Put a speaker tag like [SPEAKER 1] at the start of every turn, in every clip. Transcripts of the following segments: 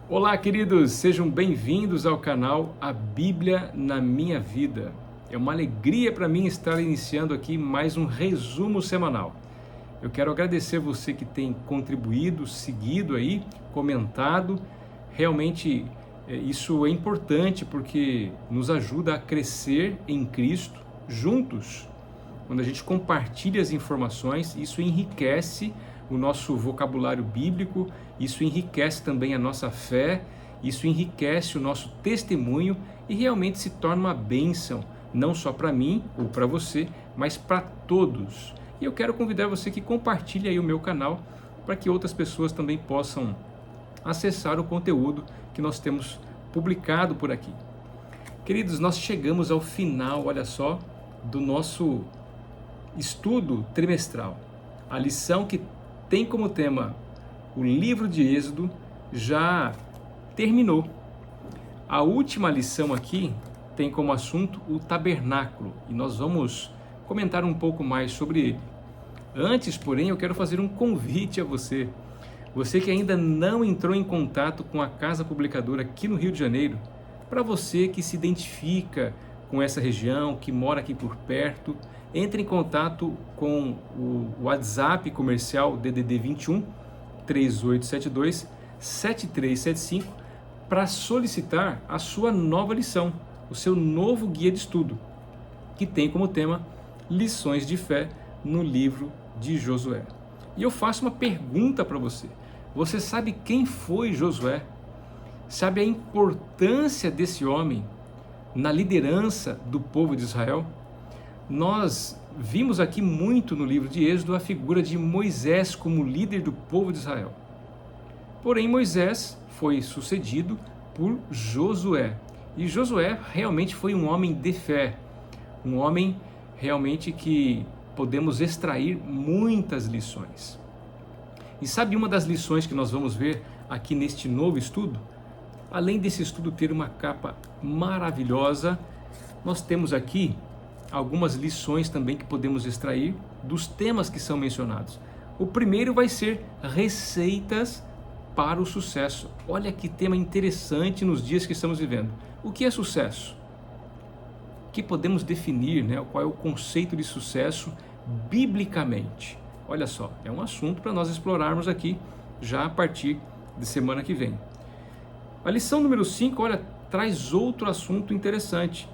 [SPEAKER 1] Olá, queridos, sejam bem-vindos ao canal A Bíblia na Minha Vida. É uma alegria para mim estar iniciando aqui mais um resumo semanal. Eu quero agradecer você que tem contribuído, seguido aí, comentado. Realmente isso é importante porque nos ajuda a crescer em Cristo juntos. Quando a gente compartilha as informações, isso enriquece o nosso vocabulário bíblico, isso enriquece também a nossa fé, isso enriquece o nosso testemunho e realmente se torna uma bênção, não só para mim ou para você, mas para todos. E eu quero convidar você que compartilhe aí o meu canal para que outras pessoas também possam acessar o conteúdo que nós temos publicado por aqui. Queridos, nós chegamos ao final, olha só, do nosso estudo trimestral. A lição que tem como tema o livro de Êxodo já terminou. A última lição aqui tem como assunto o tabernáculo e nós vamos comentar um pouco mais sobre ele. Antes, porém, eu quero fazer um convite a você. Você que ainda não entrou em contato com a Casa Publicadora aqui no Rio de Janeiro, para você que se identifica com essa região, que mora aqui por perto, entre em contato com o WhatsApp comercial DDD 21 3872 7375 para solicitar a sua nova lição, o seu novo guia de estudo, que tem como tema Lições de Fé no livro de Josué. E eu faço uma pergunta para você. Você sabe quem foi Josué? Sabe a importância desse homem na liderança do povo de Israel? Nós vimos aqui muito no livro de Êxodo a figura de Moisés como líder do povo de Israel. Porém, Moisés foi sucedido por Josué. E Josué realmente foi um homem de fé, um homem realmente que podemos extrair muitas lições. E sabe uma das lições que nós vamos ver aqui neste novo estudo? Além desse estudo ter uma capa maravilhosa, nós temos aqui algumas lições também que podemos extrair dos temas que são mencionados. O primeiro vai ser receitas para o sucesso. Olha que tema interessante nos dias que estamos vivendo. O que é sucesso? O que podemos definir, né? Qual é o conceito de sucesso biblicamente? Olha só, é um assunto para nós explorarmos aqui já a partir de semana que vem. A lição número 5, olha, traz outro assunto interessante.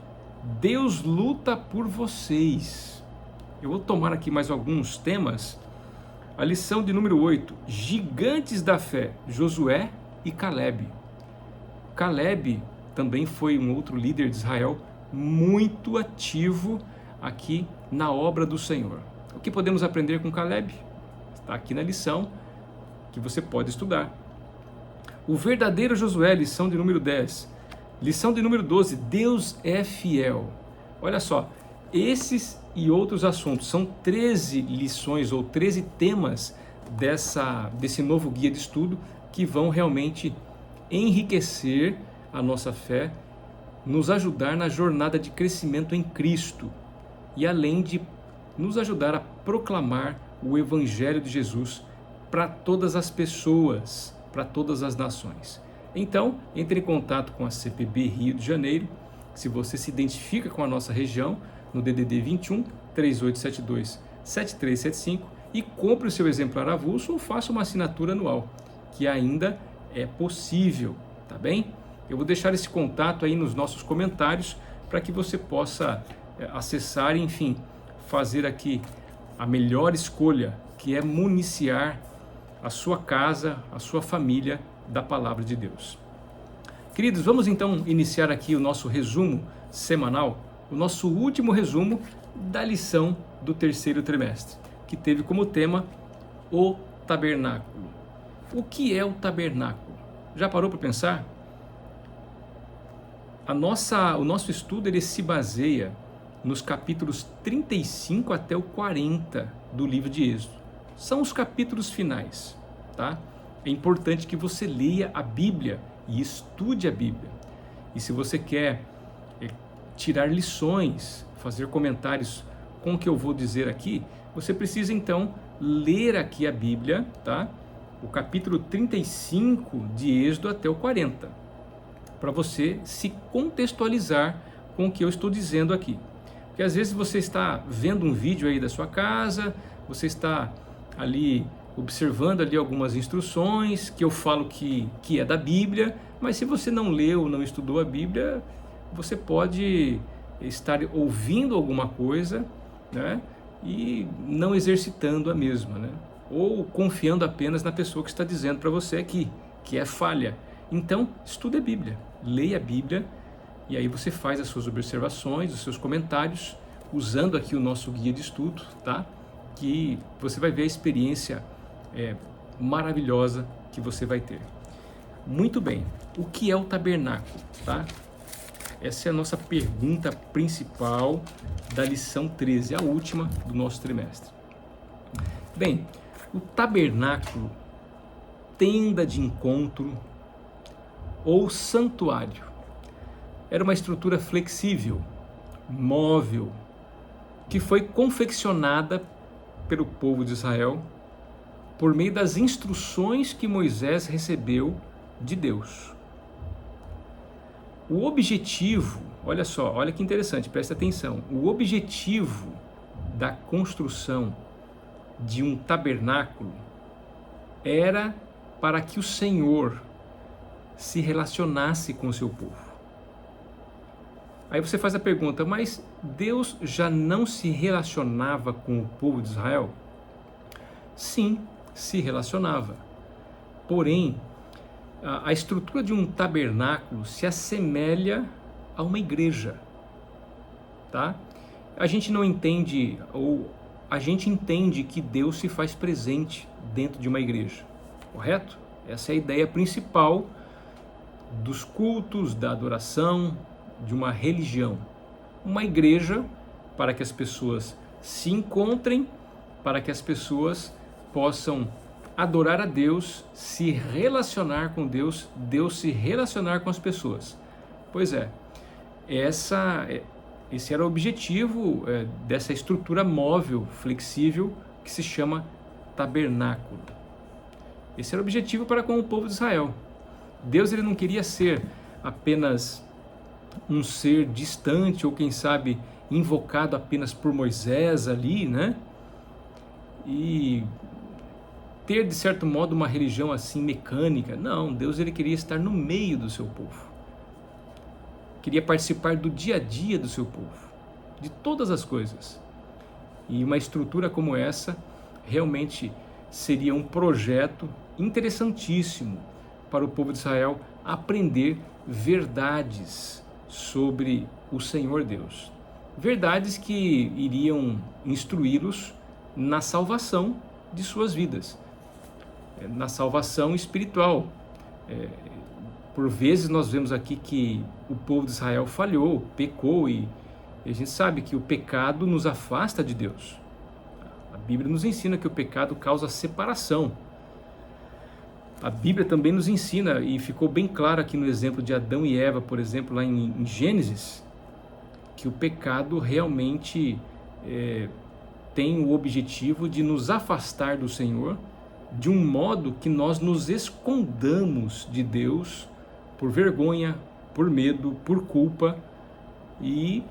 [SPEAKER 1] Deus luta por vocês. Eu vou tomar aqui mais alguns temas. A lição de número 8, gigantes da fé, Josué e Caleb. Caleb também foi um outro líder de Israel muito ativo aqui na obra do Senhor. O que podemos aprender com Caleb? Está aqui na lição que você pode estudar. O verdadeiro Josué, lição de número 10. Lição de número 12, Deus é fiel. Olha só, esses e outros assuntos são 13 lições ou 13 temas desse novo guia de estudo que vão realmente enriquecer a nossa fé, nos ajudar na jornada de crescimento em Cristo e além de nos ajudar a proclamar o Evangelho de Jesus para todas as pessoas, para todas as nações. Então, entre em contato com a CPB Rio de Janeiro, se você se identifica com a nossa região, no DDD 21 3872 7375 e compre o seu exemplar avulso ou faça uma assinatura anual, que ainda é possível, tá bem? Eu vou deixar esse contato aí nos nossos comentários para que você possa acessar e, enfim, fazer aqui a melhor escolha, que é municiar a sua casa, a sua família da Palavra de Deus. Queridos, vamos então iniciar aqui o nosso resumo semanal, o nosso último resumo da lição do terceiro trimestre, que teve como tema o tabernáculo. O que é o tabernáculo? Já parou para pensar? O nosso estudo ele se baseia nos capítulos 35 até o 40 do livro de Êxodo. São os capítulos finais, tá? É importante que você leia a Bíblia e estude a Bíblia. E se você quer tirar lições, fazer comentários com o que eu vou dizer aqui, você precisa então ler aqui a Bíblia, tá? o capítulo 35 de Êxodo até o 40, para você se contextualizar com o que eu estou dizendo aqui. Porque às vezes você está vendo um vídeo aí da sua casa, você está ali observando ali algumas instruções que eu falo que é da Bíblia, mas se você não leu, não estudou a Bíblia, você pode estar ouvindo alguma coisa, né, e não exercitando a mesma, né, ou confiando apenas na pessoa que está dizendo para você aqui, que é falha. Então, estude a Bíblia, leia a Bíblia, e aí você faz as suas observações, os seus comentários, usando aqui o nosso guia de estudo, tá? Que você vai ver a experiência maravilhosa que você vai ter. Muito bem, o que é o tabernáculo, tá? Essa é a nossa pergunta principal da lição 13, a última do nosso trimestre. Bem, o tabernáculo, tenda de encontro ou santuário, era uma estrutura flexível, móvel, que foi confeccionada pelo povo de Israel por meio das instruções que Moisés recebeu de Deus. O objetivo, olha só, olha que interessante, presta atenção. O objetivo da construção de um tabernáculo era para que o Senhor se relacionasse com o seu povo. Aí você faz a pergunta, mas Deus já não se relacionava com o povo de Israel? Sim, se relacionava. Porém, a estrutura de um tabernáculo se assemelha a uma igreja, tá? A gente não entende, ou a gente entende que Deus se faz presente dentro de uma igreja, correto? Essa é a ideia principal dos cultos, da adoração, de uma religião. Uma igreja para que as pessoas se encontrem, para que as pessoas possam adorar a Deus, se relacionar com Deus, Deus se relacionar com as pessoas. Pois é, esse era o objetivo dessa estrutura móvel, flexível, que se chama tabernáculo. Esse era o objetivo para com o povo de Israel. Deus, ele não queria ser apenas um ser distante, ou quem sabe invocado apenas por Moisés ali, né? E ter de certo modo uma religião assim mecânica. Não, Deus, ele queria estar no meio do seu povo. Queria participar do dia a dia do seu povo, de todas as coisas. E uma estrutura como essa realmente seria um projeto interessantíssimo para o povo de Israel aprender verdades sobre o Senhor Deus. Verdades que iriam instruí-los na salvação de suas vidas, na salvação espiritual. Por vezes nós vemos aqui que o povo de Israel falhou, pecou, e a gente sabe que o pecado nos afasta de Deus. A Bíblia nos ensina que o pecado causa separação. A Bíblia também nos ensina, e ficou bem claro aqui no exemplo de Adão e Eva, por exemplo, lá em Gênesis, que o pecado realmente tem o objetivo de nos afastar do Senhor, de um modo que nós nos escondamos de Deus por vergonha, por medo, por culpa e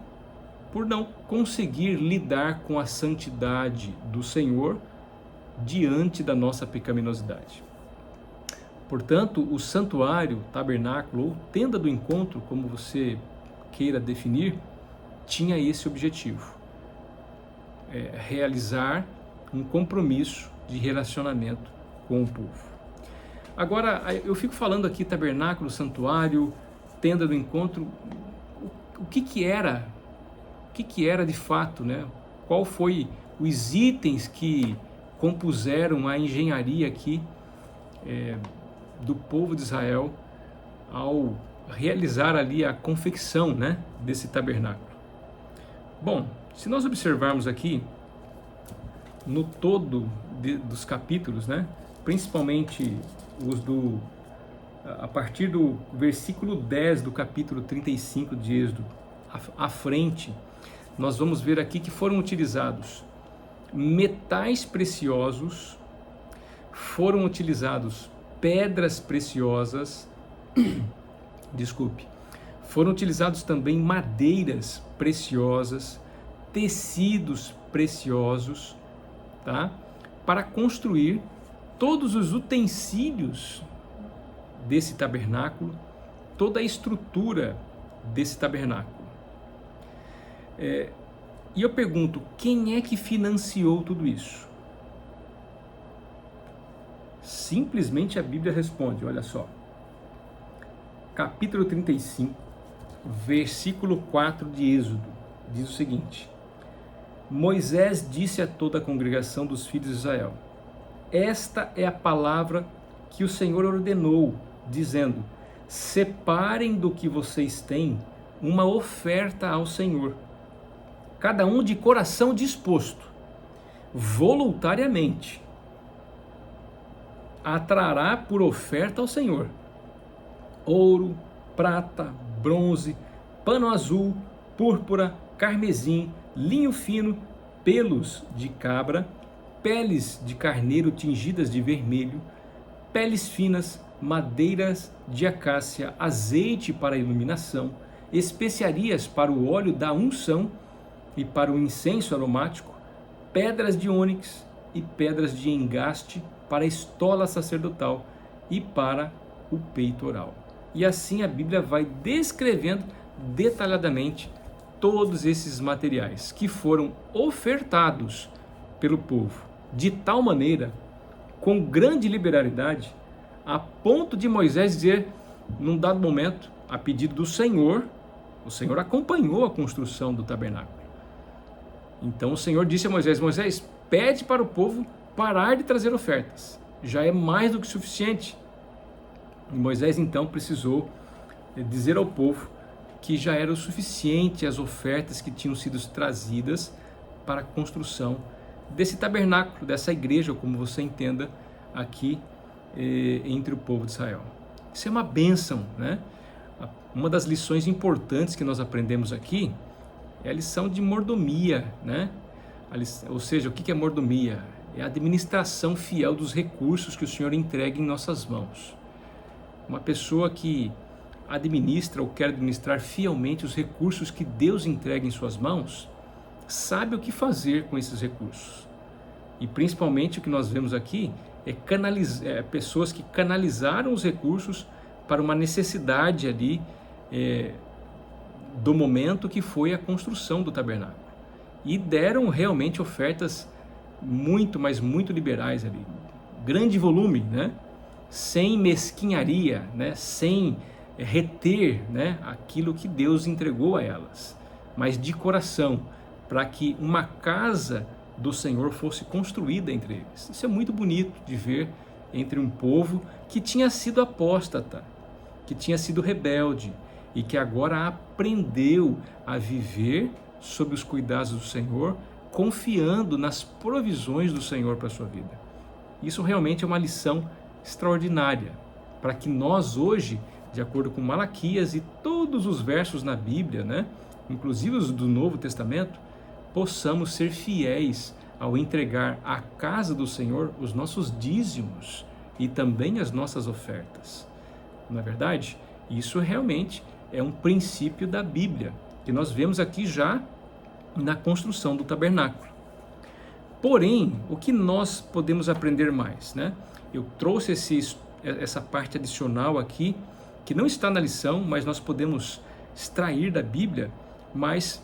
[SPEAKER 1] por não conseguir lidar com a santidade do Senhor diante da nossa pecaminosidade. Portanto, o santuário, tabernáculo ou tenda do encontro, como você queira definir, tinha esse objetivo: realizar um compromisso de relacionamento com o povo. Agora, eu fico falando aqui tabernáculo, santuário, tenda do encontro. O que era de fato, né? Qual foi os itens que compuseram a engenharia aqui do povo de Israel ao realizar ali a confecção, né, desse tabernáculo? Bom, se nós observarmos aqui no todo dos capítulos, né, principalmente a partir do versículo 10 do capítulo 35 de Êxodo à frente, nós vamos ver aqui que foram utilizados metais preciosos, foram utilizados pedras preciosas, foram utilizados também madeiras preciosas, tecidos preciosos, tá? Para construir todos os utensílios desse tabernáculo, toda a estrutura desse tabernáculo. E eu pergunto, quem é que financiou tudo isso? Simplesmente a Bíblia responde, olha só. Capítulo 35, versículo 4 de Êxodo, diz o seguinte: Moisés disse a toda a congregação dos filhos de Israel: Esta é a palavra que o Senhor ordenou, dizendo: Separem do que vocês têm uma oferta ao Senhor, cada um de coração disposto, voluntariamente, atrará por oferta ao Senhor ouro, prata, bronze, pano azul, púrpura, carmesim, linho fino, pelos de cabra, peles de carneiro tingidas de vermelho, peles finas, madeiras de acácia, azeite para iluminação, especiarias para o óleo da unção e para o incenso aromático, pedras de ônix e pedras de engaste para a estola sacerdotal e para o peitoral. E assim a Bíblia vai descrevendo detalhadamente todos esses materiais que foram ofertados pelo povo de tal maneira, com grande liberalidade, a ponto de Moisés dizer, num dado momento, a pedido do Senhor, o Senhor acompanhou a construção do tabernáculo. Então o Senhor disse a Moisés: Moisés, pede para o povo parar de trazer ofertas, já é mais do que suficiente. E Moisés então precisou dizer ao povo que já era o suficiente as ofertas que tinham sido trazidas para a construção desse tabernáculo, dessa igreja, como você entenda aqui entre o povo de Israel. Isso é uma bênção, né? Uma das lições importantes que nós aprendemos aqui é a lição de mordomia, né? Ou seja, o que é mordomia? É a administração fiel dos recursos que o Senhor entrega em nossas mãos. Uma pessoa que administra ou quer administrar fielmente os recursos que Deus entrega em suas mãos, sabe o que fazer com esses recursos. E principalmente o que nós vemos aqui é pessoas que canalizaram os recursos para uma necessidade ali do momento, que foi a construção do tabernáculo. E deram realmente ofertas muito, mas muito liberais ali. Grande volume, né? Sem mesquinharia, né? Sem reter, né? Aquilo que Deus entregou a elas, mas de coração, para que uma casa do Senhor fosse construída entre eles. Isso é muito bonito de ver entre um povo que tinha sido apóstata, que tinha sido rebelde e que agora aprendeu a viver sob os cuidados do Senhor, confiando nas provisões do Senhor para a sua vida. Isso realmente é uma lição extraordinária, para que nós hoje, de acordo com Malaquias e todos os versos na Bíblia, né, inclusive os do Novo Testamento, possamos ser fiéis ao entregar à casa do Senhor os nossos dízimos e também as nossas ofertas. Na verdade, isso realmente é um princípio da Bíblia, que nós vemos aqui já na construção do tabernáculo. Porém, o que nós podemos aprender mais, né? Eu trouxe essa parte adicional aqui, que não está na lição, mas nós podemos extrair da Bíblia, mas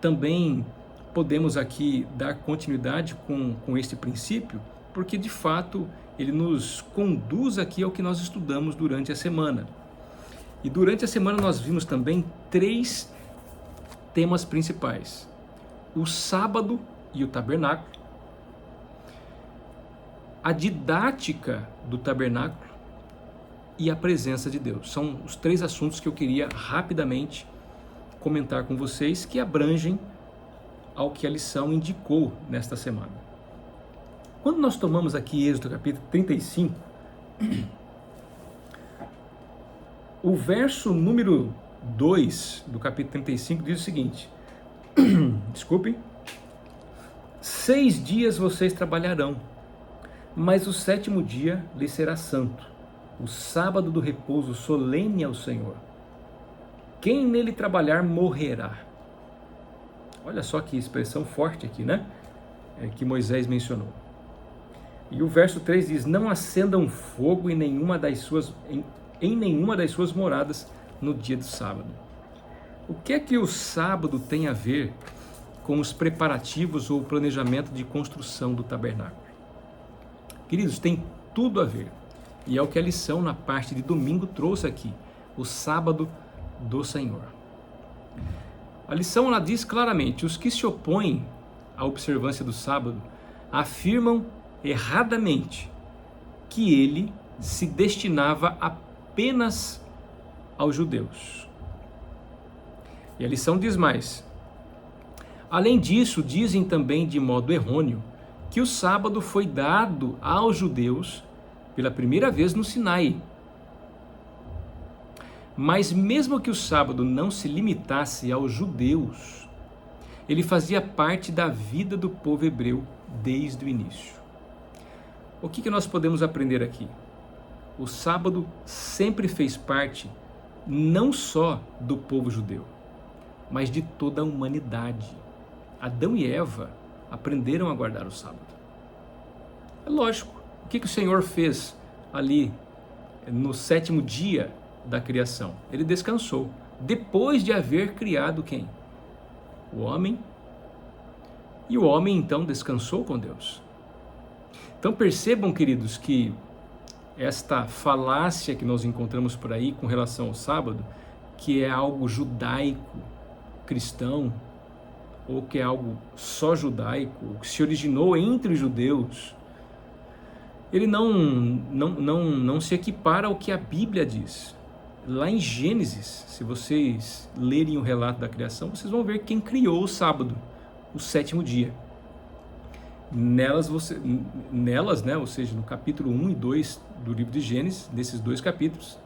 [SPEAKER 1] também podemos aqui dar continuidade com este princípio, porque de fato ele nos conduz aqui ao que nós estudamos durante a semana. E durante a semana nós vimos também 3 temas principais: o sábado e o tabernáculo, a didática do tabernáculo e a presença de Deus. São os 3 assuntos que eu queria rapidamente comentar com vocês, que abrangem ao que a lição indicou nesta semana. Quando nós tomamos aqui Êxodo capítulo 35, o verso número 2 do capítulo 35 diz o seguinte: desculpem, 6 dias vocês trabalharão, Mas o sétimo dia lhe será santo, o sábado do repouso solene ao Senhor. Quem nele trabalhar morrerá. Olha só que expressão forte aqui, né? Que Moisés mencionou. E o verso 3 diz: não acendam fogo em nenhuma das suas moradas no dia do sábado. O que é que o sábado tem a ver com os preparativos ou o planejamento de construção do tabernáculo? Queridos, tem tudo a ver. E é o que a lição na parte de domingo trouxe aqui, o sábado do Senhor. A lição ela diz claramente: os que se opõem à observância do sábado afirmam erradamente que ele se destinava apenas aos judeus. E a lição diz mais: além disso, dizem também de modo errôneo que o sábado foi dado aos judeus pela primeira vez no Sinai. Mas mesmo que o sábado não se limitasse aos judeus, ele fazia parte da vida do povo hebreu desde o início. O que nós podemos aprender aqui? O sábado sempre fez parte não só do povo judeu, mas de toda a humanidade. Adão e Eva aprenderam a guardar o sábado. É lógico. O que o Senhor fez ali no sétimo dia da criação? Ele descansou, depois de haver criado quem? O homem. E o homem então descansou com Deus. Então percebam, queridos, que esta falácia que nós encontramos por aí com relação ao sábado, que é algo judaico, cristão, ou que é algo só judaico, que se originou entre os judeus, ele não se equipara ao que a Bíblia diz. Lá em Gênesis, se vocês lerem o relato da criação, vocês vão ver quem criou o sábado, o sétimo dia. Nelas, né, ou seja, no capítulo 1 e 2 do livro de Gênesis, nesses dois capítulos,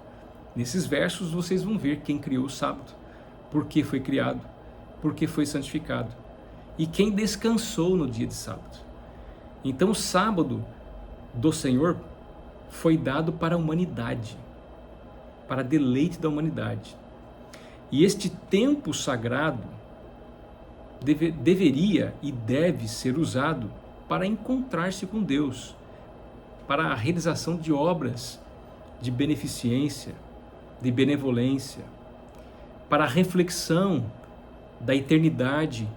[SPEAKER 1] nesses versos, vocês vão ver quem criou o sábado, por que foi criado, por que foi santificado e quem descansou no dia de sábado. Então o sábado do Senhor foi dado para a humanidade, para deleite da humanidade. E este tempo sagrado deveria e deve ser usado para encontrar-se com Deus, para a realização de obras de beneficência, de benevolência, para a reflexão da eternidade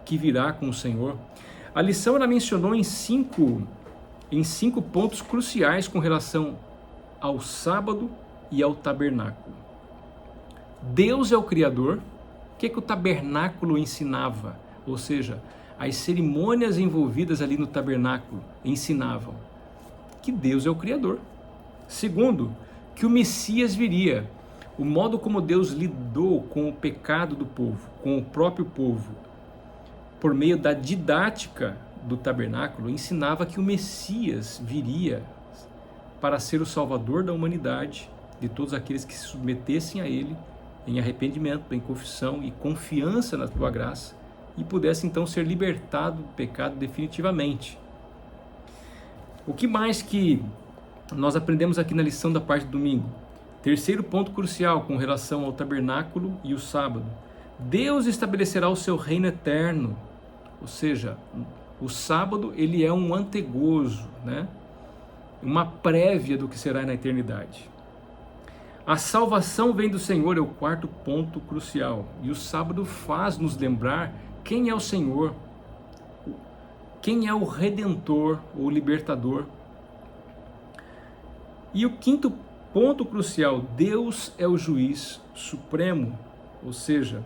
[SPEAKER 1] que virá com o Senhor. A lição ela mencionou em cinco pontos cruciais com relação ao sábado e ao tabernáculo. Deus é o Criador. O que o tabernáculo ensinava? Ou seja, as cerimônias envolvidas ali no tabernáculo ensinavam que Deus é o Criador. Segundo, que o Messias viria. O modo como Deus lidou com o pecado do povo, com o próprio povo, por meio da didática do tabernáculo, ensinava que o Messias viria para ser o Salvador da humanidade, de todos aqueles que se submetessem a Ele em arrependimento, em confissão e confiança na tua graça, e pudesse então ser libertado do pecado definitivamente. O que mais que nós aprendemos aqui na lição da parte do domingo? Terceiro ponto crucial com relação ao tabernáculo e o sábado: Deus estabelecerá o seu reino eterno. Ou seja, o sábado ele é um antegozo, né? Uma prévia do que será na eternidade. A salvação vem do Senhor é o quarto ponto crucial. E o sábado faz nos lembrar quem é o Senhor, quem é o Redentor ou Libertador. E o quinto ponto crucial: Deus é o juiz supremo. Ou seja,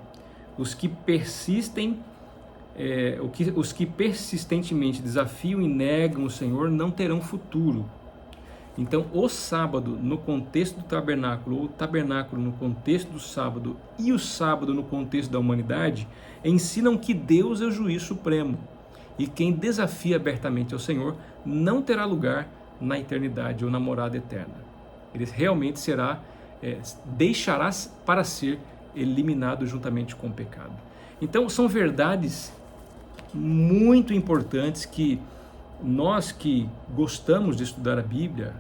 [SPEAKER 1] os que persistentemente desafiam e negam o Senhor não terão futuro. Então, o sábado no contexto do tabernáculo, ou o tabernáculo no contexto do sábado e o sábado no contexto da humanidade, ensinam que Deus é o juiz supremo. E quem desafia abertamente ao Senhor não terá lugar na eternidade ou na morada eterna. Ele realmente deixará para ser eliminado juntamente com o pecado. Então, são verdades muito importantes que nós que gostamos de estudar a Bíblia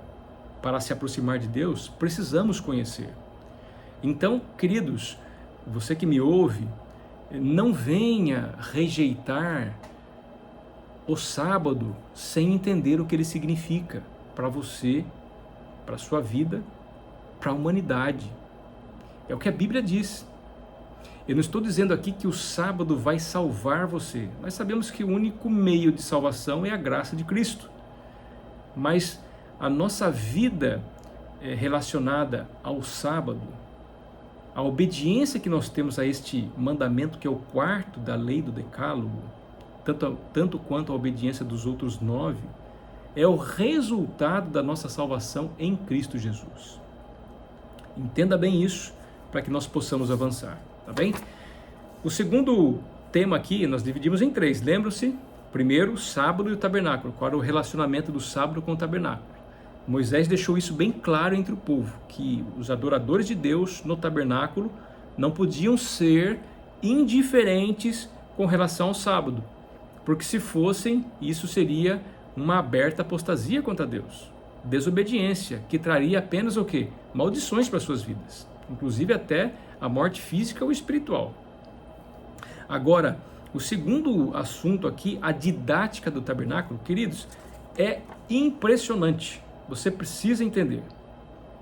[SPEAKER 1] para se aproximar de Deus, precisamos conhecer. Então, queridos, você que me ouve, não venha rejeitar o sábado sem entender o que ele significa para você, para a sua vida, para a humanidade. É o que a Bíblia diz. Eu não estou dizendo aqui que o sábado vai salvar você. Nós sabemos que o único meio de salvação é a graça de Cristo. Mas a nossa vida relacionada ao sábado, a obediência que nós temos a este mandamento, que é o quarto da lei do Decálogo, tanto quanto a obediência dos outros 9, é o resultado da nossa salvação em Cristo Jesus. Entenda bem isso, para que nós possamos avançar, tá bem? O segundo tema aqui, nós dividimos em 3, lembram-se? Primeiro, o sábado e o tabernáculo. Qual era o relacionamento do sábado com o tabernáculo? Moisés deixou isso bem claro entre o povo, que os adoradores de Deus no tabernáculo não podiam ser indiferentes com relação ao sábado, porque se fossem, isso seria uma aberta apostasia contra Deus, desobediência, que traria apenas o quê? Maldições para suas vidas, inclusive até a morte física ou espiritual. Agora, o segundo assunto aqui, a didática do tabernáculo, queridos, é impressionante. Você precisa entender,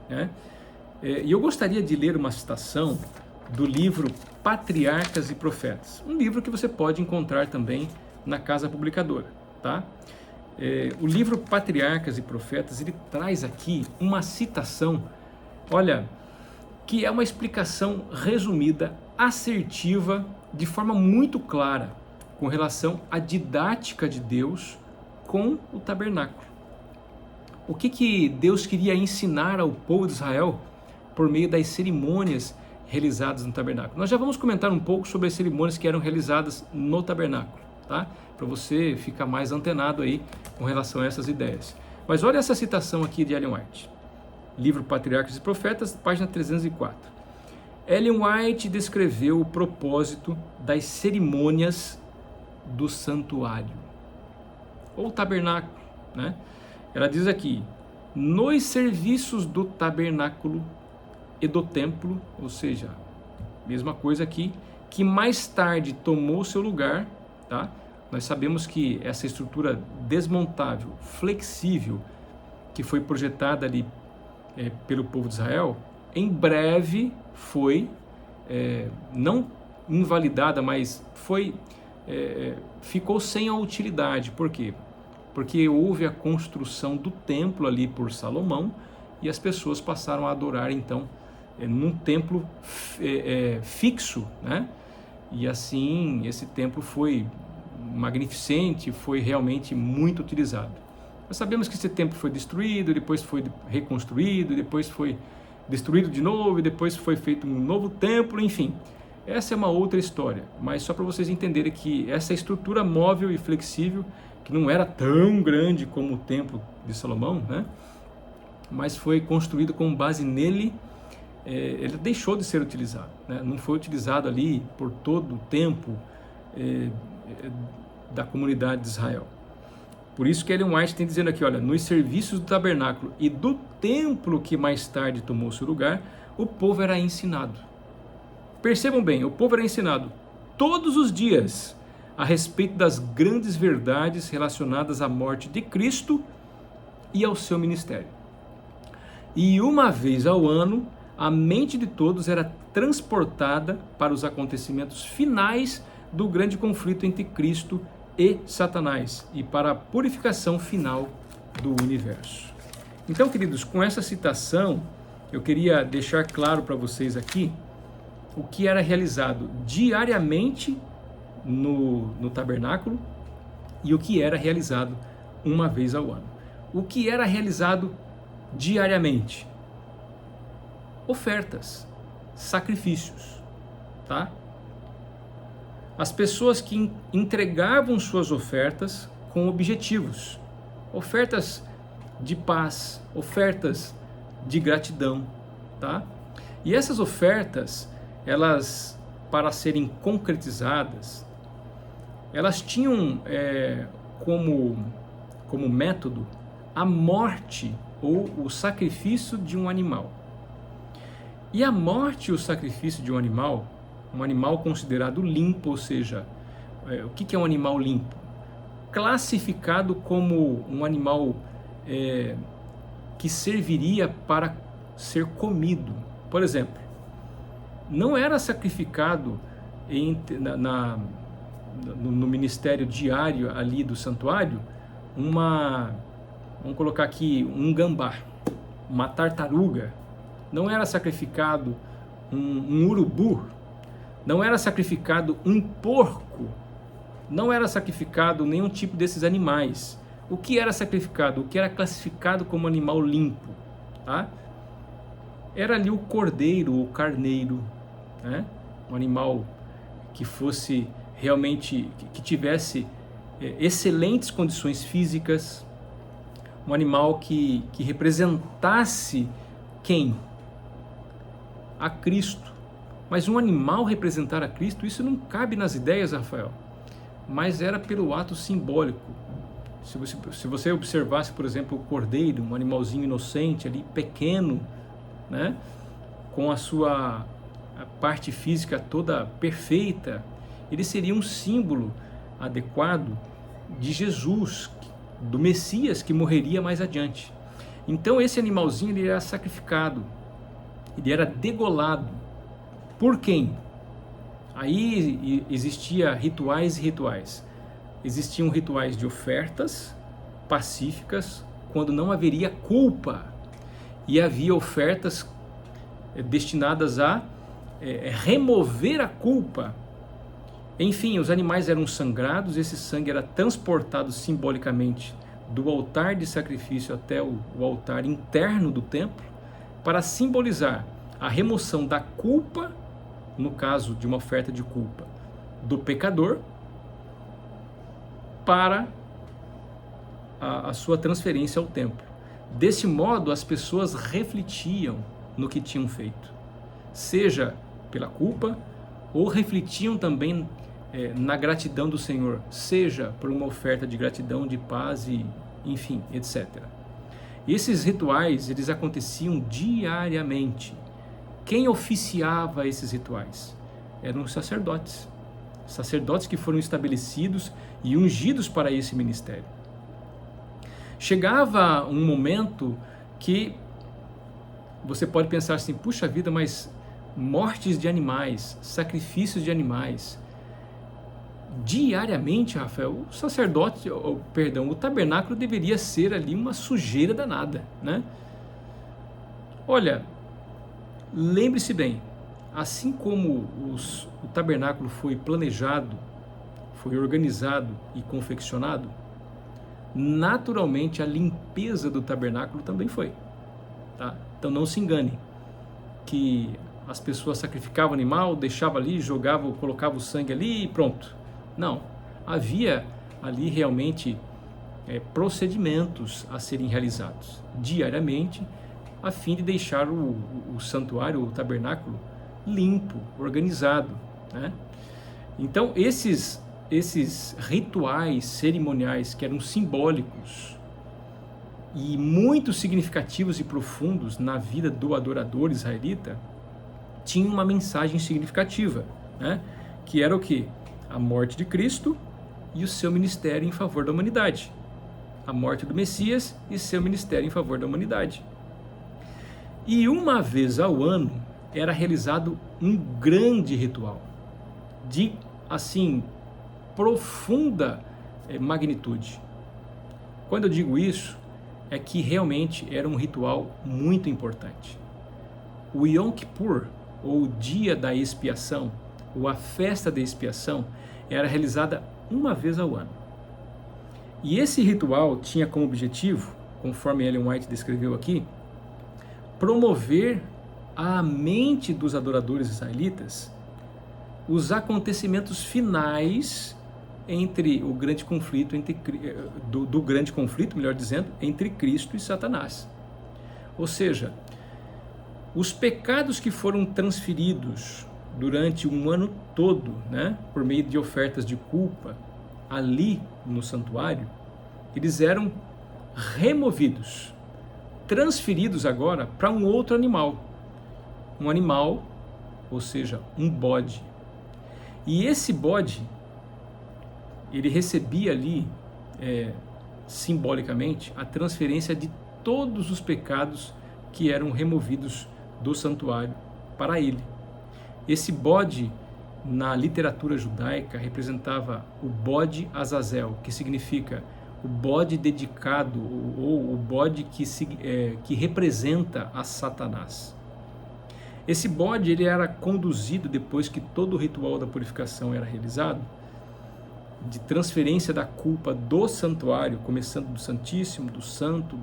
[SPEAKER 1] né? E eu gostaria de ler uma citação do livro Patriarcas e Profetas, um livro que você pode encontrar também na Casa Publicadora, tá? O livro Patriarcas e Profetas, ele traz aqui uma citação, olha, que é uma explicação resumida, assertiva, de forma muito clara, com relação à didática de Deus com o tabernáculo. O que Deus queria ensinar ao povo de Israel por meio das cerimônias realizadas no tabernáculo? Nós já vamos comentar um pouco sobre as cerimônias que eram realizadas no tabernáculo, tá? Para você ficar mais antenado aí com relação a essas ideias. Mas olha essa citação aqui de Ellen White. Livro Patriarcas e Profetas, página 304. Ellen White descreveu o propósito das cerimônias do santuário, ou tabernáculo, né? Ela diz aqui: nos serviços do tabernáculo e do templo, ou seja, mesma coisa aqui, que mais tarde tomou seu lugar, tá? Nós sabemos que essa estrutura desmontável, flexível, que foi projetada ali pelo povo de Israel, em breve foi, não invalidada, mas ficou sem a utilidade. Por quê? Porque houve a construção do templo ali por Salomão e as pessoas passaram a adorar então num templo fixo, né? E assim esse templo foi magnificente, foi realmente muito utilizado. Nós sabemos que esse templo foi destruído, depois foi reconstruído, depois foi destruído de novo, e depois foi feito um novo templo, enfim. Essa é uma outra história, mas só para vocês entenderem que essa estrutura móvel e flexível, que não era tão grande como o templo de Salomão, né? Mas foi construído com base nele, ele deixou de ser utilizado, né? Não foi utilizado ali por todo o tempo da comunidade de Israel. Por isso que Ellen White tem dizendo aqui, olha, nos serviços do tabernáculo e do templo que mais tarde tomou seu lugar, o povo era ensinado. Percebam bem, o povo era ensinado todos os dias a respeito das grandes verdades relacionadas à morte de Cristo e ao seu ministério. E uma vez ao ano, a mente de todos era transportada para os acontecimentos finais do grande conflito entre Cristo e Satanás e para a purificação final do universo. Então, queridos, com essa citação, eu queria deixar claro para vocês aqui o que era realizado diariamente no tabernáculo e o que era realizado uma vez ao ano. O que era realizado diariamente? Ofertas, sacrifícios, tá? As pessoas que entregavam suas ofertas com objetivos, ofertas de paz, ofertas de gratidão, tá? E essas ofertas, elas, para serem concretizadas, elas tinham como como método a morte ou o sacrifício de um animal. E a morte e o sacrifício de um animal considerado limpo, ou seja, o que é um animal limpo? Classificado como um animal que serviria para ser comido. Por exemplo, não era sacrificado no ministério diário ali do santuário vamos colocar aqui um gambá, uma tartaruga. Não era sacrificado um urubu, não era sacrificado um porco, não era sacrificado nenhum tipo desses animais. O que era sacrificado, o que era classificado como animal limpo, tá? Era ali o cordeiro, o carneiro, né? Um animal que fosse realmente, que tivesse excelentes condições físicas, um animal que representasse quem? A Cristo. Mas um animal representar a Cristo, isso não cabe nas ideias, Rafael. Mas era pelo ato simbólico. Se você observasse, por exemplo, o cordeiro, um animalzinho inocente ali, pequeno, né? Com a sua parte física toda perfeita, ele seria um símbolo adequado de Jesus, do Messias que morreria mais adiante. Então esse animalzinho ele era sacrificado, ele era degolado. Por quem? Aí existia rituais e rituais. Existiam rituais de ofertas pacíficas, quando não haveria culpa, e havia ofertas destinadas a remover a culpa. Enfim, os animais eram sangrados, esse sangue era transportado simbolicamente do altar de sacrifício até o altar interno do templo, para simbolizar a remoção da culpa, no caso de uma oferta de culpa, do pecador, para a sua transferência ao templo. Desse modo, as pessoas refletiam no que tinham feito, seja pela culpa, ou refletiam também na gratidão do Senhor, seja por uma oferta de gratidão, de paz e, enfim, etc. E esses rituais, eles aconteciam diariamente. Quem oficiava esses rituais? Eram os sacerdotes. Sacerdotes que foram estabelecidos e ungidos para esse ministério. Chegava um momento que você pode pensar assim, puxa vida, mas mortes de animais, sacrifícios de animais, diariamente, Rafael, o sacerdote, o tabernáculo deveria ser ali uma sujeira danada, né? Olha, lembre-se bem, assim como o tabernáculo foi planejado, foi organizado e confeccionado, naturalmente a limpeza do tabernáculo também foi, tá? Então não se engane que as pessoas sacrificavam o animal, deixavam ali, jogavam, colocavam o sangue ali e pronto. Não, havia ali realmente procedimentos a serem realizados diariamente, a fim de deixar o santuário, o tabernáculo, limpo, organizado, né? Então esses rituais cerimoniais que eram simbólicos e muito significativos e profundos na vida do adorador israelita, tinham uma mensagem significativa, né? Que era o quê? A morte de Cristo e o seu ministério em favor da humanidade. A morte do Messias e seu ministério em favor da humanidade. E uma vez ao ano era realizado um grande ritual de, assim, profunda magnitude. Quando eu digo isso, é que realmente era um ritual muito importante. O Yom Kippur, ou o dia da expiação, ou a festa da expiação, era realizada uma vez ao ano. E esse ritual tinha como objetivo, conforme Ellen White descreveu aqui, promover à mente dos adoradores israelitas os acontecimentos finais entre o grande conflito, do grande conflito, melhor dizendo, entre Cristo e Satanás. Ou seja, os pecados que foram transferidos durante um ano todo, né, por meio de ofertas de culpa ali no santuário, eles eram removidos, transferidos agora para um outro animal. Um animal, ou seja, um bode. E esse bode, ele recebia ali, simbolicamente, a transferência de todos os pecados que eram removidos do santuário para ele. Esse bode, na literatura judaica, representava o bode Azazel, que significa o bode dedicado, ou o bode que representa a Satanás. Esse bode ele era conduzido depois que todo o ritual da purificação era realizado, de transferência da culpa do santuário, começando do Santíssimo, do Santo,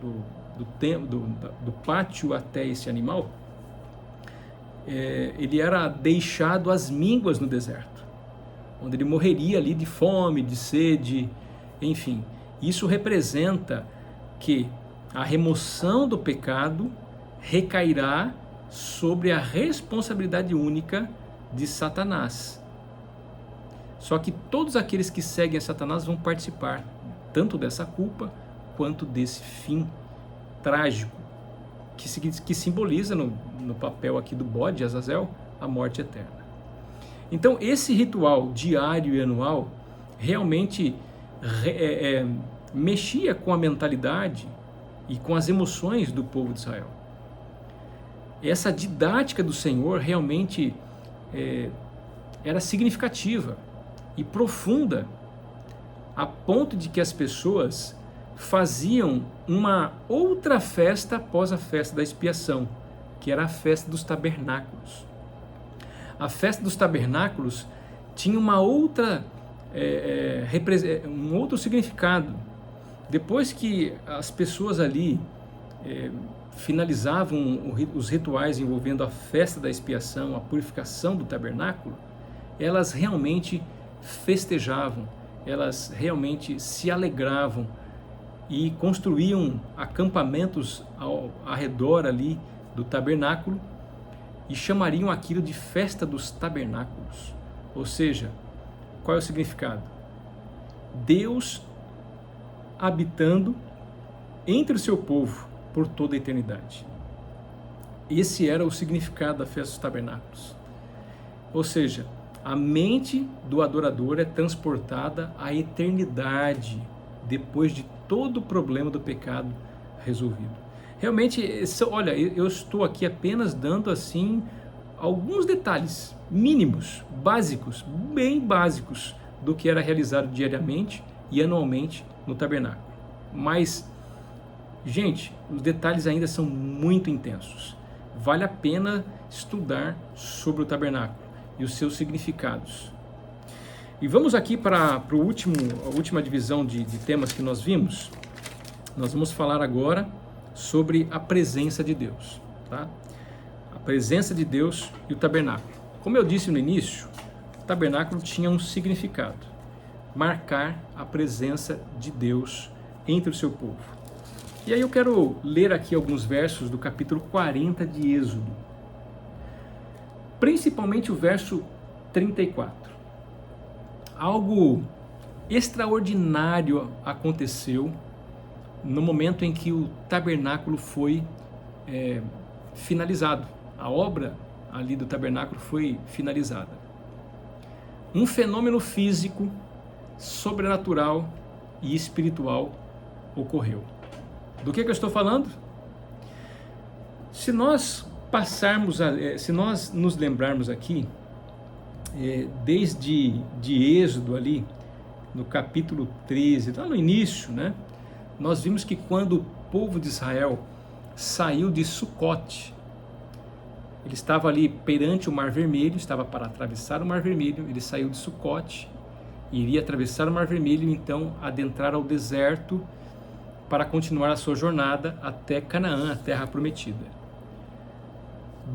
[SPEAKER 1] do pátio até esse animal. Ele era deixado às mínguas no deserto, onde ele morreria ali de fome, de sede, enfim. Isso representa que a remoção do pecado recairá sobre a responsabilidade única de Satanás. Só que todos aqueles que seguem a Satanás vão participar tanto dessa culpa quanto desse fim trágico que simboliza no papel aqui do bode Azazel a morte eterna. Então esse ritual diário e anual realmente mexia com a mentalidade e com as emoções do povo de Israel. Essa didática do Senhor realmente era significativa e profunda, a ponto de que as pessoas faziam uma outra festa após a festa da expiação, que era a festa dos tabernáculos. A festa dos tabernáculos tinha um outro significado. Depois que as pessoas ali finalizavam os rituais envolvendo a festa da expiação, a purificação do tabernáculo, elas realmente festejavam, elas realmente se alegravam e construíam acampamentos ao redor ali do tabernáculo e chamariam aquilo de festa dos tabernáculos. Ou seja, qual é o significado? Deus habitando entre o seu povo por toda a eternidade. Esse era o significado da festa dos tabernáculos. Ou seja, a mente do adorador é transportada à eternidade depois de todo o problema do pecado resolvido. Realmente, olha, eu estou aqui apenas dando assim alguns detalhes mínimos, básicos, bem básicos do que era realizado diariamente e anualmente no tabernáculo. Mas, gente, os detalhes ainda são muito intensos. Vale a pena estudar sobre o tabernáculo e os seus significados. E vamos aqui para a última divisão de temas que nós vimos. Nós vamos falar agora sobre a presença de Deus, tá? A presença de Deus e o tabernáculo. Como eu disse no início, o tabernáculo tinha um significado: marcar a presença de Deus entre o seu povo. E aí eu quero ler aqui alguns versos do capítulo 40 de Êxodo, principalmente o verso 34. Algo extraordinário aconteceu no momento em que o tabernáculo foi finalizado. A obra ali do tabernáculo foi finalizada. Um fenômeno físico, sobrenatural e espiritual ocorreu. Do que eu estou falando? Se nós nos lembrarmos aqui, desde Êxodo ali, no capítulo 13, lá no início, né, nós vimos que quando o povo de Israel saiu de Sucote, ele estava ali perante o Mar Vermelho, estava para atravessar o Mar Vermelho, ele saiu de Sucote, iria atravessar o Mar Vermelho e então adentrar ao deserto para continuar a sua jornada até Canaã, a terra prometida.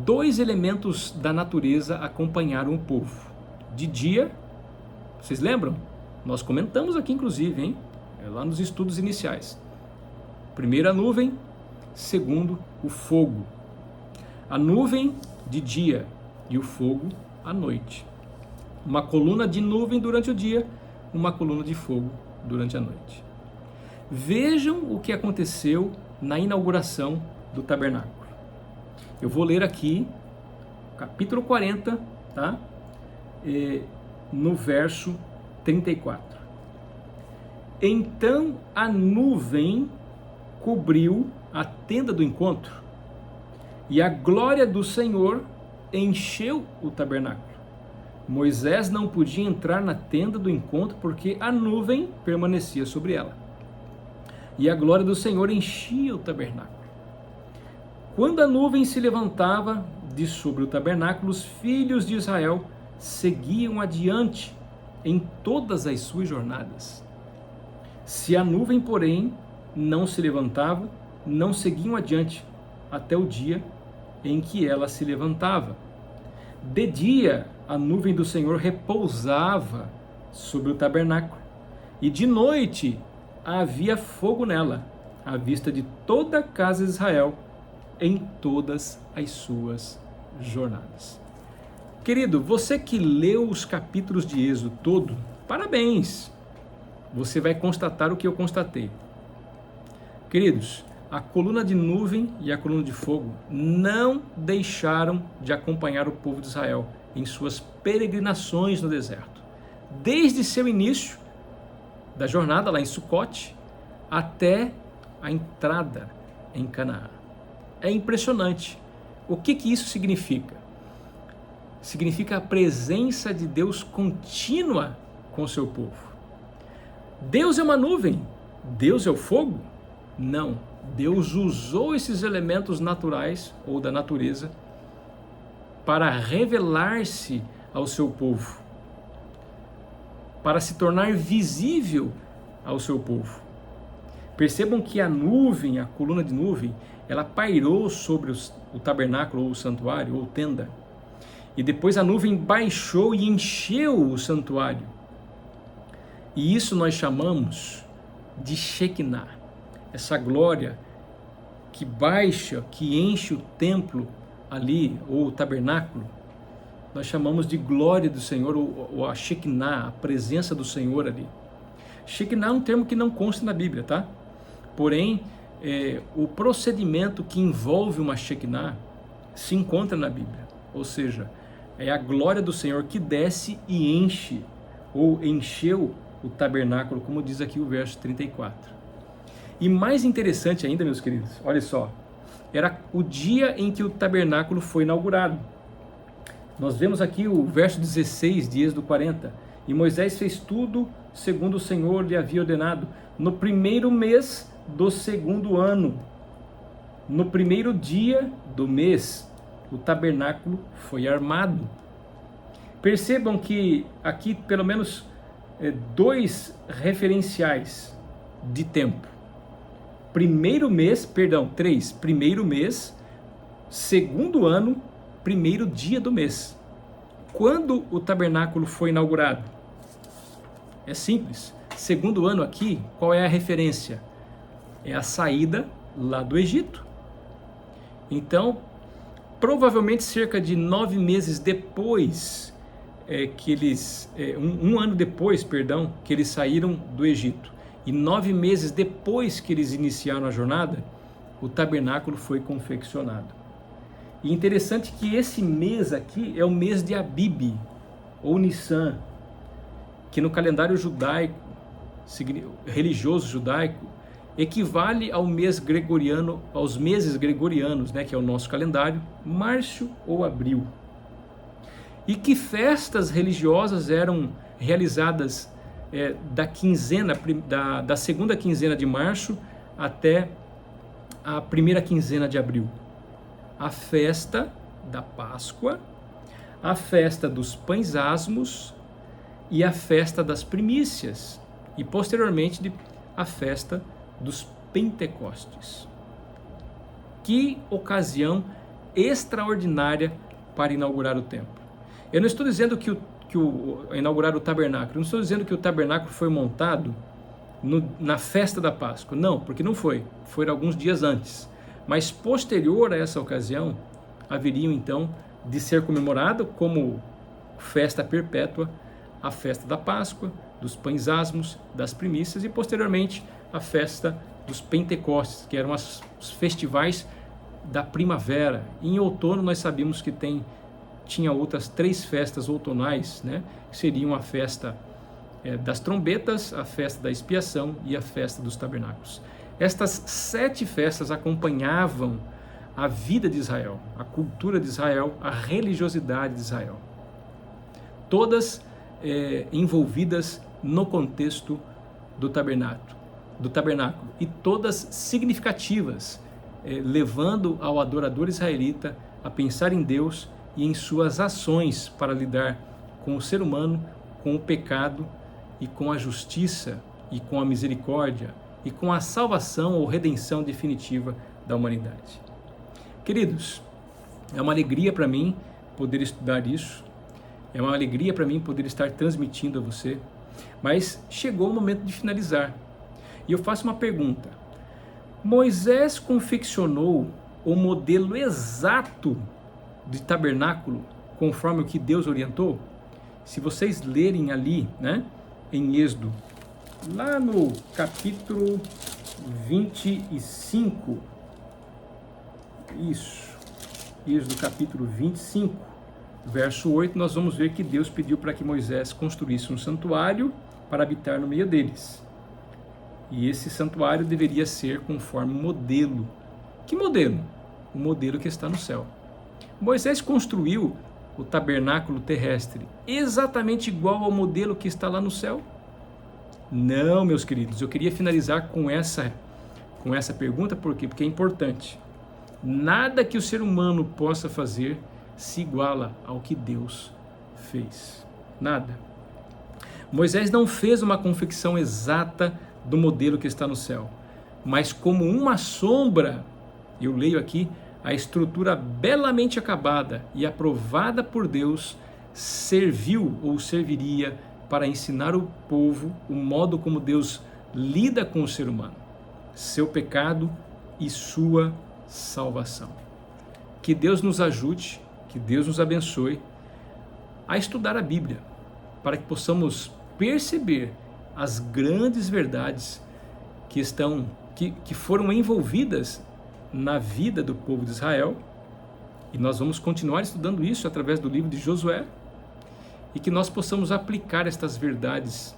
[SPEAKER 1] Dois elementos da natureza acompanharam o povo. De dia, vocês lembram? Nós comentamos aqui inclusive, hein? Lá nos estudos iniciais. Primeiro a nuvem, segundo o fogo. A nuvem de dia e o fogo à noite. Uma coluna de nuvem durante o dia, uma coluna de fogo durante a noite. Vejam o que aconteceu na inauguração do tabernáculo. Eu vou ler aqui, capítulo 40, tá? No verso 34. Então a nuvem cobriu a tenda do encontro, e a glória do Senhor encheu o tabernáculo. Moisés não podia entrar na tenda do encontro porque a nuvem permanecia sobre ela. E a glória do Senhor enchia o tabernáculo. Quando a nuvem se levantava de sobre o tabernáculo, os filhos de Israel seguiam adiante em todas as suas jornadas. Se a nuvem, porém, não se levantava, não seguiam adiante até o dia em que ela se levantava. De dia, a nuvem do Senhor repousava sobre o tabernáculo, e de noite havia fogo nela, à vista de toda a casa de Israel, em todas as suas jornadas. Querido, você que leu os capítulos de Êxodo todo, parabéns! Você vai constatar o que eu constatei. Queridos, a coluna de nuvem e a coluna de fogo não deixaram de acompanhar o povo de Israel em suas peregrinações no deserto. Desde seu início da jornada lá em Sucote até a entrada em Canaã. É impressionante. O que isso significa? Significa a presença de Deus contínua com o seu povo. Deus é uma nuvem? Deus é o fogo? Não. Deus usou esses elementos naturais ou da natureza para revelar-se ao seu povo, para se tornar visível ao seu povo. Percebam que a nuvem, a coluna de nuvem, ela pairou sobre o tabernáculo ou o santuário ou tenda, e depois a nuvem baixou e encheu o santuário. E isso nós chamamos de Shekinah. Essa glória que baixa, que enche o templo ali, ou o tabernáculo, nós chamamos de glória do Senhor, ou a Shekinah, a presença do Senhor ali. Shekinah é um termo que não consta na Bíblia, tá? Porém, o procedimento que envolve uma Shekinah se encontra na Bíblia. Ou seja, é a glória do Senhor que desce e enche, ou encheu o tabernáculo, como diz aqui o verso 34. E mais interessante ainda, meus queridos, olha só, era o dia em que o tabernáculo foi inaugurado. Nós vemos aqui o verso 16 de Êxodo 40. E Moisés fez tudo segundo o Senhor lhe havia ordenado, no primeiro mês do segundo ano. No primeiro dia do mês, o tabernáculo foi armado. Percebam que aqui pelo menos dois referenciais de tempo. Primeiro mês, segundo ano, primeiro dia do mês. Quando o tabernáculo foi inaugurado? É simples. Segundo ano aqui, qual é a referência? É a saída lá do Egito. Então, provavelmente cerca de 9 meses depois, um ano depois, que eles saíram do Egito. E 9 meses depois que eles iniciaram a jornada, o tabernáculo foi confeccionado. E interessante que esse mês aqui é o mês de Abib, ou Nissan, que no calendário judaico, religioso judaico, equivale ao mês gregoriano, aos meses gregorianos, né, que é o nosso calendário, março ou abril. E que festas religiosas eram realizadas da segunda quinzena de março até a primeira quinzena de abril? A festa da Páscoa, a festa dos pães asmos e a festa das primícias, e posteriormente a festa dos Pentecostes. Que ocasião extraordinária para inaugurar o templo. Eu não estou dizendo inaugurar o tabernáculo, não estou dizendo que o tabernáculo foi montado na festa da Páscoa, não, porque não foi alguns dias antes, mas posterior a essa ocasião, haveriam então de ser comemorado como festa perpétua a festa da Páscoa, dos pães asmos, das primícias e posteriormente a festa dos Pentecostes, que eram os festivais da primavera. Em outono nós sabíamos que tinha outras 3 festas outonais, né? Que seriam a festa das trombetas, a festa da expiação e a festa dos tabernáculos. Estas 7 festas acompanhavam a vida de Israel, a cultura de Israel, a religiosidade de Israel. Todas envolvidas no contexto do tabernáculo e todas significativas, levando ao adorador israelita a pensar em Deus e em suas ações para lidar com o ser humano, com o pecado e com a justiça e com a misericórdia e com a salvação ou redenção definitiva da humanidade. Queridos, é uma alegria para mim poder estudar isso, é uma alegria para mim poder estar transmitindo a você, mas chegou o momento de finalizar. E eu faço uma pergunta: Moisés confeccionou o modelo exato de tabernáculo conforme o que Deus orientou? Se vocês lerem ali, né, em Êxodo, lá no capítulo 25, Êxodo capítulo 25, verso 8, nós vamos ver que Deus pediu para que Moisés construísse um santuário para habitar no meio deles. E esse santuário deveria ser conforme o modelo. Que modelo? O modelo que está no céu. Moisés construiu o tabernáculo terrestre exatamente igual ao modelo que está lá no céu? Não, meus queridos, eu queria finalizar com essa pergunta, por quê? Porque é importante. Nada que o ser humano possa fazer se iguala ao que Deus fez. Nada. Moisés não fez uma confecção exata do modelo que está no céu, mas como uma sombra, eu leio aqui, a estrutura belamente acabada e aprovada por Deus serviu ou serviria para ensinar o povo o modo como Deus lida com o ser humano, seu pecado e sua salvação. Que Deus nos ajude, que Deus nos abençoe a estudar a Bíblia, para que possamos perceber as grandes verdades que foram envolvidas na vida do povo de Israel, e nós vamos continuar estudando isso através do livro de Josué, e que nós possamos aplicar estas verdades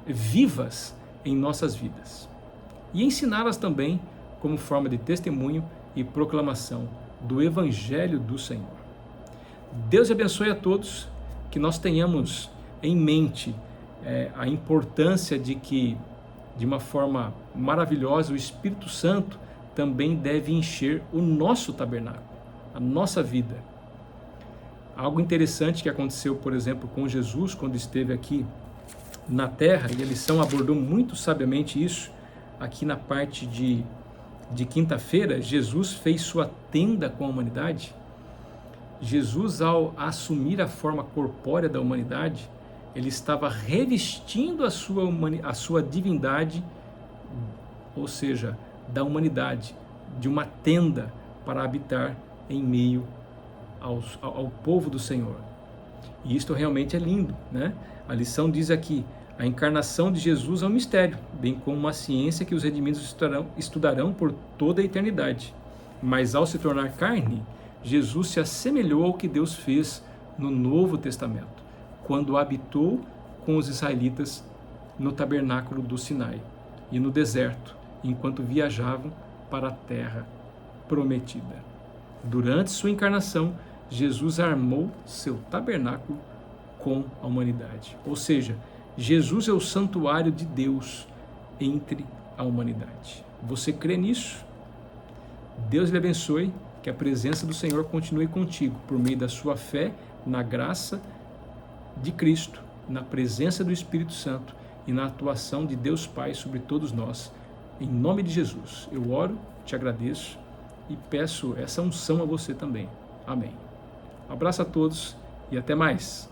[SPEAKER 1] vivas em nossas vidas e ensiná-las também como forma de testemunho e proclamação do Evangelho do Senhor. Deus abençoe a todos, que nós tenhamos em mente a importância de que, de uma forma maravilhosa, o Espírito Santo também deve encher o nosso tabernáculo, a nossa vida. Algo interessante que aconteceu, por exemplo, com Jesus, quando esteve aqui na terra, e a lição abordou muito sabiamente isso, aqui na parte de quinta-feira. Jesus fez sua tenda com a humanidade. Jesus, ao assumir a forma corpórea da humanidade, ele estava revestindo a sua divindade, ou seja, da humanidade, de uma tenda para habitar em meio ao povo do Senhor. E isto realmente é lindo, né? A lição diz aqui: a encarnação de Jesus é um mistério, bem como uma ciência que os redimidos estudarão por toda a eternidade. Mas ao se tornar carne, Jesus se assemelhou ao que Deus fez no Novo Testamento, quando habitou com os israelitas no tabernáculo do Sinai e no deserto, enquanto viajavam para a terra prometida. Durante sua encarnação, Jesus armou seu tabernáculo com a humanidade. Ou seja, Jesus é o santuário de Deus entre a humanidade. Você crê nisso? Deus lhe abençoe, que a presença do Senhor continue contigo por meio da sua fé na graça de Cristo, na presença do Espírito Santo e na atuação de Deus Pai sobre todos nós. Em nome de Jesus, eu oro, te agradeço e peço essa unção a você também. Amém. Um abraço a todos e até mais.